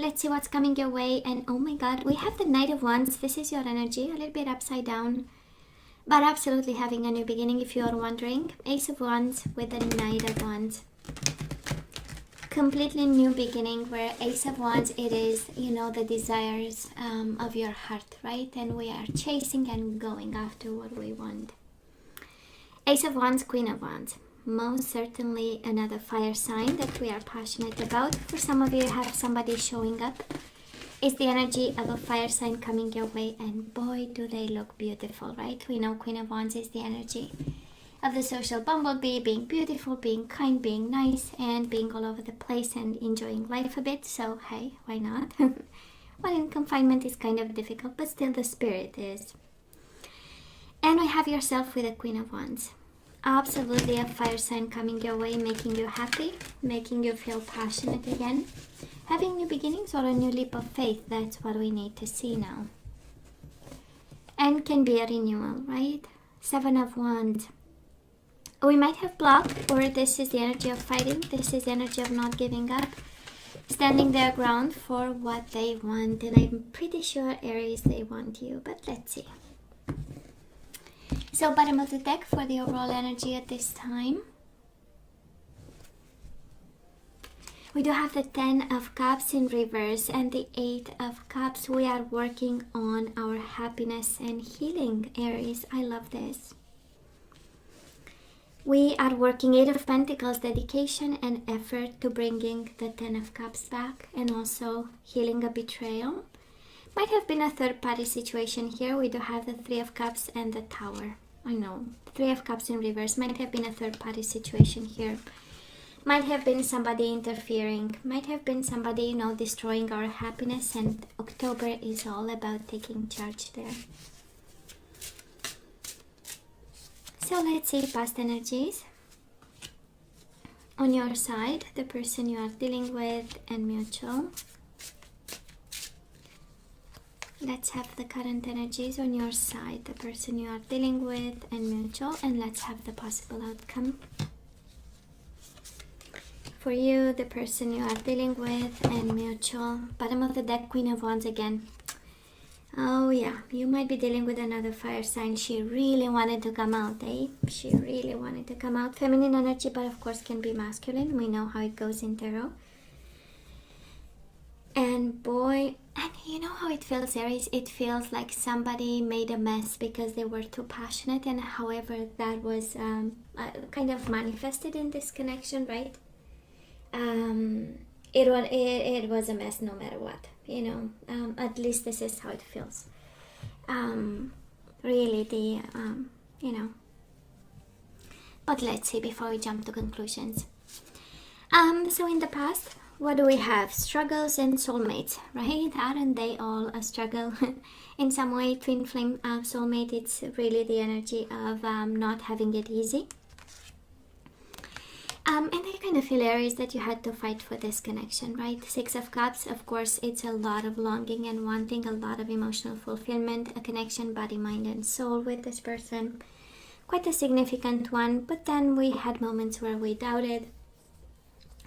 let's see what's coming your way. And oh my god, we have the Knight of Wands. This is your energy, a little bit upside down, but absolutely having a new beginning if you are wondering. Ace of Wands with the Knight of Wands. Completely new beginning, where Ace of Wands, it is, you know, the desires of your heart, right? And we are chasing and going after what we want. Ace of Wands, Queen of Wands. Most certainly another fire sign that we are passionate about. For some of you, have somebody showing up. It's the energy of a fire sign coming your way, and boy, do they look beautiful, right? We know Queen of Wands is the energy of the social bumblebee, being beautiful, being kind, being nice, and being all over the place and enjoying life a bit. So hey, why not? Well, in confinement is kind of difficult, but still the spirit is. And we have yourself with the Queen of Wands. Absolutely a fire sign coming your way, making you happy, making you feel passionate again. Having new beginnings or a new leap of faith, that's what we need to see now. And can be a renewal, right? Seven of Wands. We might have blocked, or this is the energy of fighting. This is the energy of not giving up, standing their ground for what they want. And I'm pretty sure, Aries, they want you, but let's see. So bottom of the deck for the overall energy at this time. We do have the 10 of Cups in reverse and the 8 of Cups. We are working on our happiness and healing, Aries. I love this. We are working 8 of Pentacles, dedication and effort to bringing the 10 of Cups back, and also healing a betrayal. Might have been a third-party situation here. We do have the 3 of Cups and the Tower. I know, 3 of Cups in reverse. Might have been a third-party situation here. Might have been somebody interfering. Might have been somebody, you know, destroying our happiness. And October is all about taking charge there. So let's see past energies. On your side, the person you are dealing with and mutual. Let's have the current energies on your side, the person you are dealing with and mutual, and let's have the possible outcome. For you, the person you are dealing with and mutual. Bottom of the deck, Queen of Wands again. Oh yeah, you might be dealing with another fire sign. She really wanted to come out, eh? She really wanted to come out. Feminine energy, but of course can be masculine. We know how it goes in tarot. And boy, and you know how it feels, Aries? It feels like somebody made a mess because they were too passionate, and however that was kind of manifested in this connection, right? It was a mess no matter what, you know. At least this is how it feels. Really, you know. But let's see before we jump to conclusions. So in the past, what do we have? Struggles and soulmates, right? Aren't they all a struggle? In some way, twin flame soulmate, it's really the energy of not having it easy. And I kind of feel, Aries, that you had to fight for this connection, right? 6 of Cups, of course, it's a lot of longing and wanting, a lot of emotional fulfillment, a connection, body, mind, and soul with this person. Quite a significant one, but then we had moments where we doubted.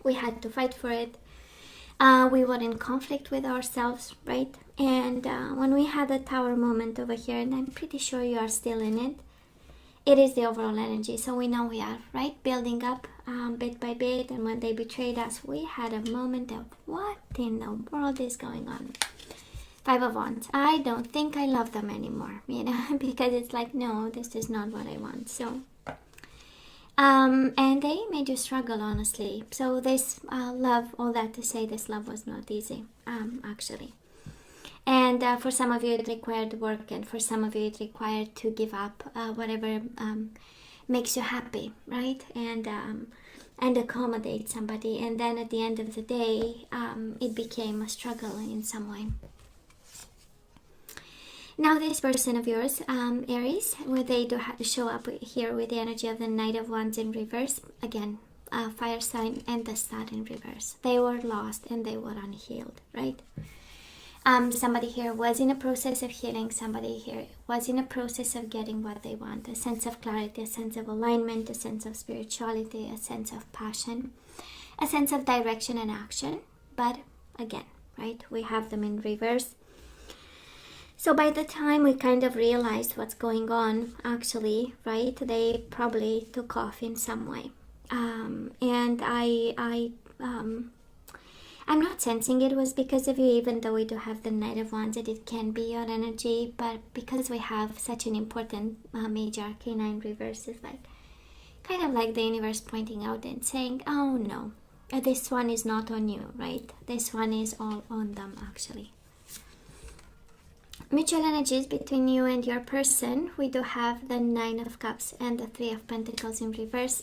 We had to fight for it. We were in conflict with ourselves, right? And when we had a Tower moment over here, and I'm pretty sure you are still in it, it is the overall energy. So we know we are, right, building up bit by bit. And when they betrayed us, we had a moment of what in the world is going on? 5 of Wands. I don't think I love them anymore, you know, because it's like, no, this is not what I want. So and they made you struggle, honestly. So this love, all that to say, this love was not easy, actually. And for some of you it required work, and for some of you it required to give up whatever makes you happy, right? And accommodate somebody. And then at the end of the day, it became a struggle in some way. Now this person of yours, Aries, where they do show up here with the energy of the Knight of Wands in reverse. Again, fire sign and the Star in reverse. They were lost and they were unhealed, right? Somebody here was in a process of healing. Somebody here was in a process of getting what they want. A sense of clarity, a sense of alignment, a sense of spirituality, a sense of passion, a sense of direction and action. But again, right? We have them in reverse. So by the time we kind of realized what's going on, actually, right, they probably took off in some way. And I'm not sensing it was because of you, even though we do have the Knight of Wands, it can be your energy, but because we have such an important major arcana in reverse, it's like kind of like the universe pointing out and saying, oh no, this one is not on you, right? This one is all on them, actually. Mutual energies between you and your person, we do have the Nine of Cups and the Three of Pentacles in reverse.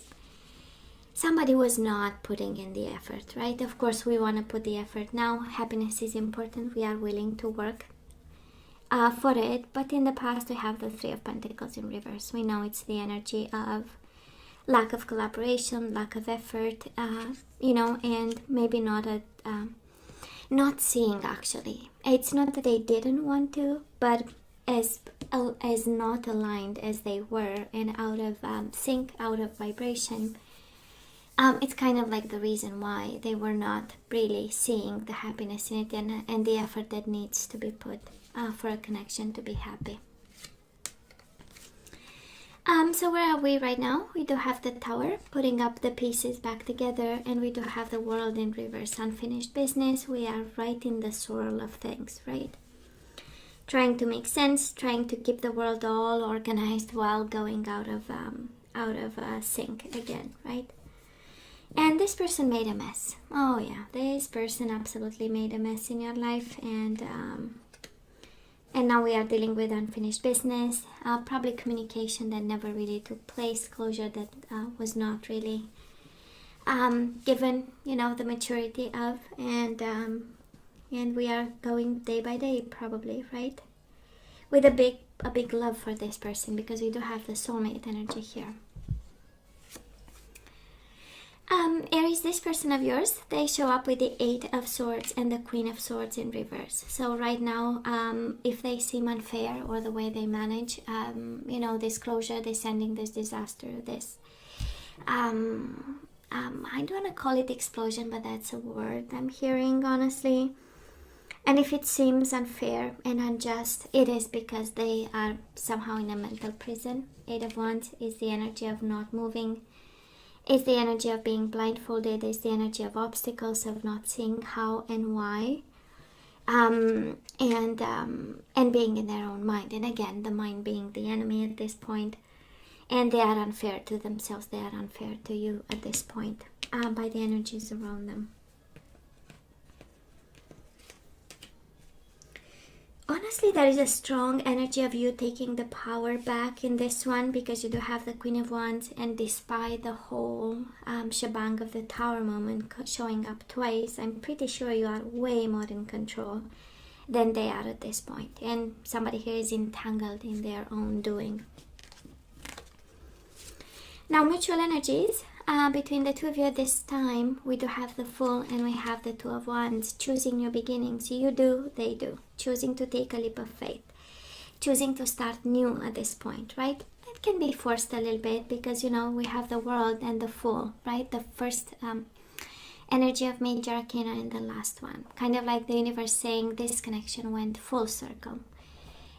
Somebody was not putting in the effort, right? Of course, we want to put the effort now. Happiness is important. We are willing to work for it. But in the past, we have the Three of Pentacles in reverse. We know it's the energy of lack of collaboration, lack of effort, and maybe not seeing, actually. It's not that they didn't want to, but as not aligned as they were and out of sync, out of vibration, it's kind of like the reason why they were not really seeing the happiness in it and the effort that needs to be put for a connection to be happy. So where are we right now? We do have the Tower, putting up the pieces back together, and we do have the World in reverse, unfinished business. We are right in the swirl of things, right? Trying to make sense, trying to keep the world all organized while going out of sync again, right? And this person made a mess. Oh yeah, this person absolutely made a mess in your life, and now we are dealing with unfinished business, probably communication that never really took place, closure that was not really given, the maturity of, and we are going day by day, probably, right? With a big love for this person, because we do have the soulmate energy here. Aries, this person of yours, they show up with the Eight of Swords and the Queen of Swords in reverse. So right now, if they seem unfair or the way they manage, this closure, this ending, this disaster, this, I don't want to call it explosion, but that's a word I'm hearing, honestly. And if it seems unfair and unjust, it is because they are somehow in a mental prison. Eight of Wands is the energy of not moving. It's the energy of being blindfolded. It's the energy of obstacles, of not seeing how and why, and being in their own mind. And again, the mind being the enemy at this point. And they are unfair to themselves. They are unfair to you at this point by the energies around them. Honestly, there is a strong energy of you taking the power back in this one, because you do have the Queen of Wands, and despite the whole shebang of the Tower moment showing up twice, I'm pretty sure you are way more in control than they are at this point. And somebody here is entangled in their own doing. Now, mutual energies. Between the two of you this time, we do have the Fool and we have the Two of Wands. Choosing new beginnings. You do, they do. Choosing to take a leap of faith. Choosing to start new at this point, right? It can be forced a little bit because, we have the World and the Fool, right? The first energy of major arcana and the last one. Kind of like the universe saying this connection went full circle.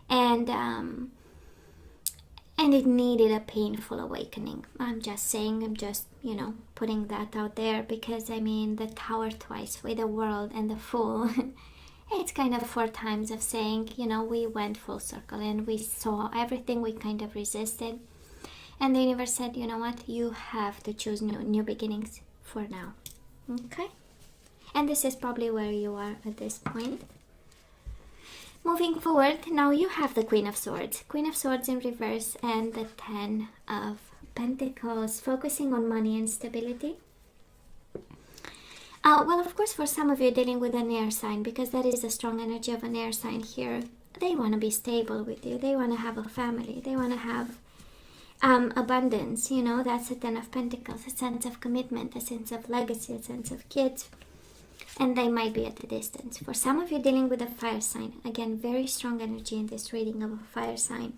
And it needed a painful awakening. I'm just putting that out there because, the Tower twice with the World and the Fool, it's kind of 4 times of saying, we went full circle and we saw everything we kind of resisted. And the universe said, you know what, you have to choose new beginnings for now. Okay? And this is probably where you are at this point. Moving forward, now you have the Queen of Swords. Queen of Swords in reverse and the Ten of Pentacles, focusing on money and stability. Well, of course, for some of you dealing with an air sign, because that is a strong energy of an air sign here, they want to be stable with you. They want to have a family. They want to have abundance. That's the Ten of Pentacles, a sense of commitment, a sense of legacy, a sense of kids. And they might be at a distance. For some of you dealing with a fire sign, again, very strong energy in this reading of a fire sign.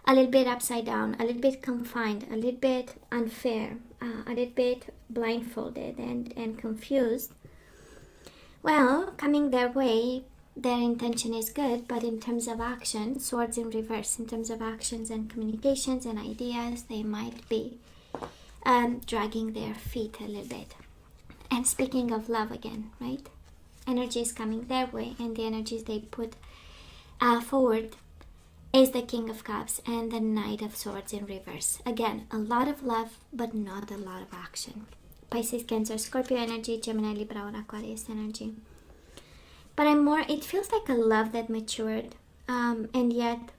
A little bit upside down, a little bit confined, a little bit unfair, a little bit blindfolded and confused. Well, coming their way, their intention is good, but in terms of action, swords in reverse, in terms of actions and communications and ideas, they might be dragging their feet a little bit. And speaking of love again, right? Energy is coming their way, and the energies they put forward is the King of Cups and the Knight of Swords in reverse. Again, a lot of love, but not a lot of action. Pisces, Cancer, Scorpio energy, Gemini, Libra, or Aquarius energy. But it feels like a love that matured, and yet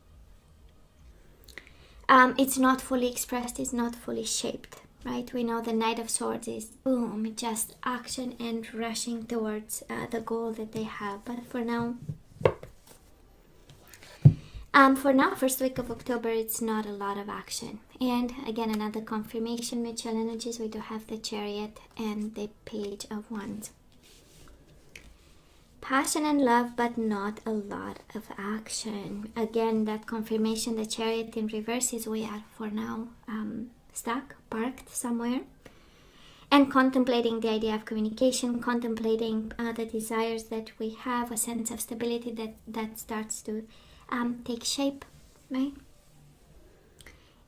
it's not fully expressed, it's not fully shaped, right? We know the Knight of Swords is boom, just action and rushing towards the goal that they have. But for now, first week of October, it's not a lot of action. And again, another confirmation, mutual energies, we do have the Chariot and the Page of Wands. Passion and love, but not a lot of action. Again, that confirmation, the Chariot in reverse, is we are for now stuck, parked somewhere, and contemplating the idea of communication, contemplating the desires that we have, a sense of stability that starts to take shape, right?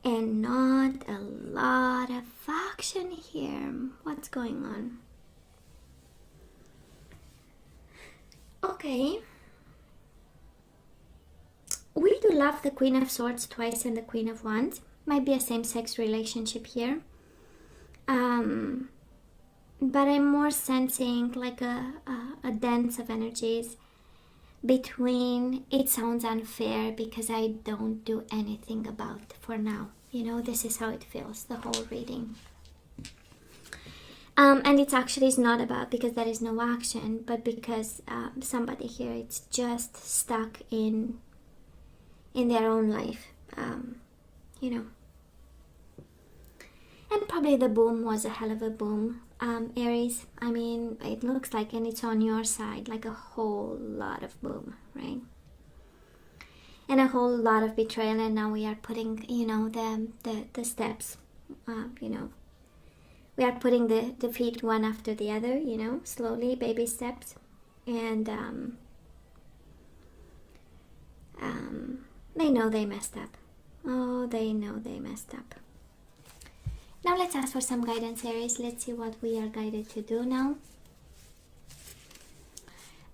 And not a lot of action here. What's going on? Okay. We do love the Queen of Swords twice and the Queen of Wands. Might be a same-sex relationship here. But I'm more sensing like a dance of energies between it sounds unfair because I don't do anything about it for now. You know, this is how it feels, the whole reading. And it's actually is not about because there is no action, but because somebody here it's just stuck in their own life, you know. And probably the boom was a hell of a boom, Aries. I mean, it looks like, and it's on your side, like a whole lot of boom, right? And a whole lot of betrayal, and now we are putting, you know, the steps, you know. We are putting the feet one after the other, you know, slowly, baby steps. And they know they messed up. Oh, they know they messed up. Now let's ask for some guidance, Aries. Let's see what we are guided to do now.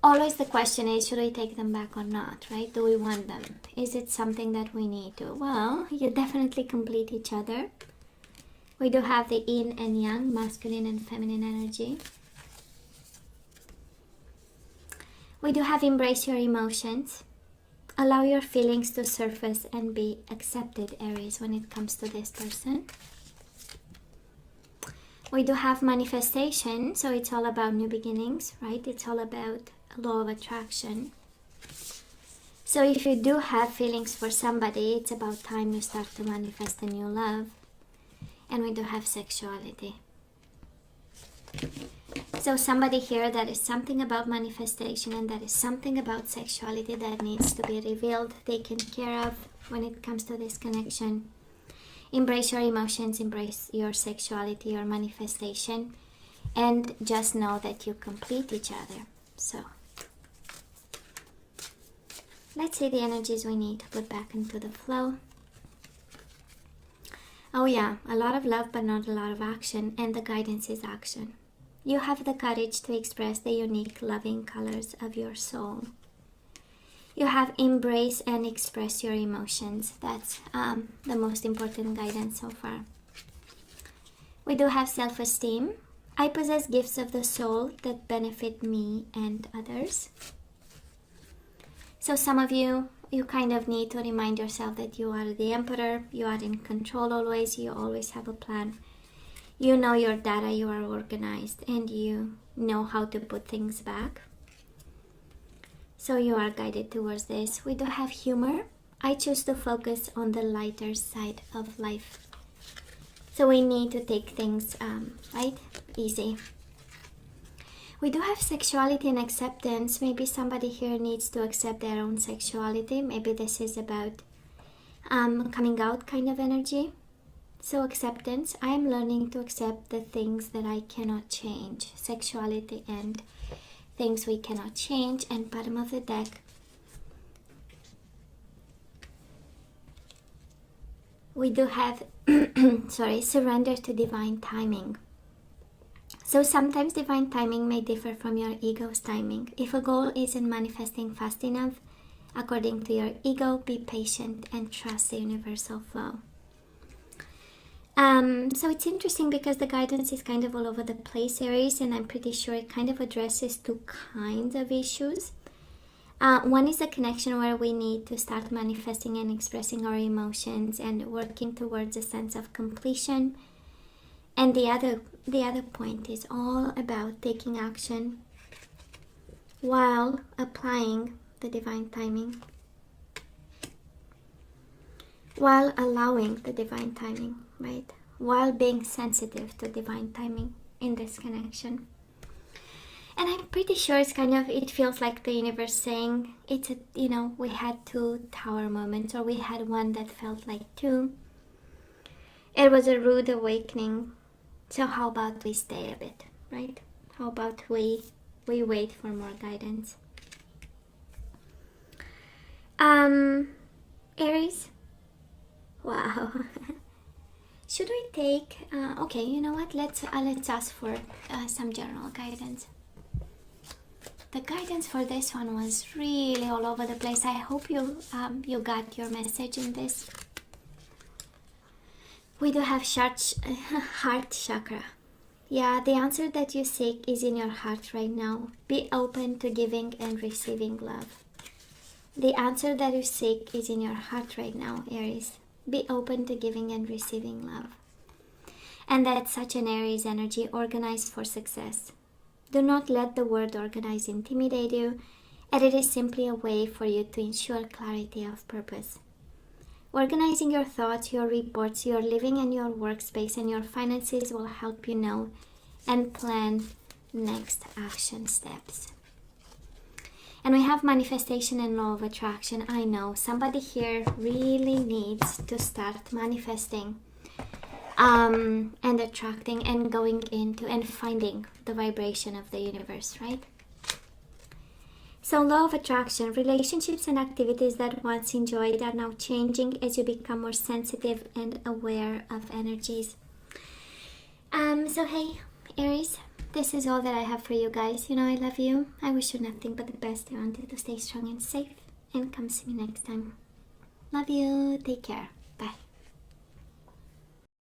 Always the question is, should we take them back or not, right? Do we want them? Is it something that we need to? Well, you definitely complete each other. We do have the yin and yang, masculine and feminine energy. We do have embrace your emotions. Allow your feelings to surface and be accepted, Aries, when it comes to this person. We do have manifestation, so it's all about new beginnings, right? It's all about law of attraction. So if you do have feelings for somebody, it's about time you start to manifest a new love. And we do have sexuality. So somebody here, that is something about manifestation, and that is something about sexuality that needs to be revealed, taken care of when it comes to this connection. Embrace your emotions, embrace your sexuality, your manifestation, and just know that you complete each other. So let's see the energies we need to put back into the flow. Oh yeah, a lot of love, but not a lot of action, and the guidance is action. You have the courage to express the unique, loving colors of your soul. You have embrace and express your emotions. That's the most important guidance so far. We do have self-esteem. I possess gifts of the soul that benefit me and others. So some of you kind of need to remind yourself that you are the emperor, you are in control always, you always have a plan. You know your data, you are organized, and you know how to put things back. So you are guided towards this. We do have humor. I choose to focus on the lighter side of life. So we need to take things, right, easy. We do have sexuality and acceptance. Maybe somebody here needs to accept their own sexuality. Maybe this is about coming out kind of energy. So acceptance. I am learning to accept the things that I cannot change. Sexuality and things we cannot change. And bottom of the deck, we do have surrender to divine timing. So sometimes divine timing may differ from your ego's timing. If a goal isn't manifesting fast enough according to your ego, be patient and trust the universal flow. So it's interesting because the guidance is kind of all over the place, Aries, and I'm pretty sure it kind of addresses two kinds of issues. One is a connection where we need to start manifesting and expressing our emotions and working towards a sense of completion. And the other point is all about taking action while applying the divine timing, while allowing the divine timing, right? While being sensitive to divine timing in this connection. And I'm pretty sure it feels like the universe saying, we had two tower moments, or we had one that felt like two. It was a rude awakening. So how about we stay a bit, right? How about we wait for more guidance? Aries? Wow. Should we take, okay, you know what? Let's ask for some general guidance. The guidance for this one was really all over the place. I hope you got your message in this. We do have heart chakra. Yeah, the answer that you seek is in your heart right now. Be open to giving and receiving love. The answer that you seek is in your heart right now, Aries. Be open to giving and receiving love. And that's such an Aries energy, organized for success. Do not let the word organize intimidate you, and it is simply a way for you to ensure clarity of purpose. Organizing your thoughts, your reports, your living and your workspace and your finances will help you know and plan next action steps. And we have manifestation and law of attraction. I know somebody here really needs to start manifesting and attracting and going into and finding the vibration of the universe, right? So law of attraction, relationships and activities that once enjoyed are now changing as you become more sensitive and aware of energies. So hey, Aries, this is all that I have for you guys. I love you. I wish you nothing but the best. I want you to stay strong and safe, and come see me next time. Love you. Take care.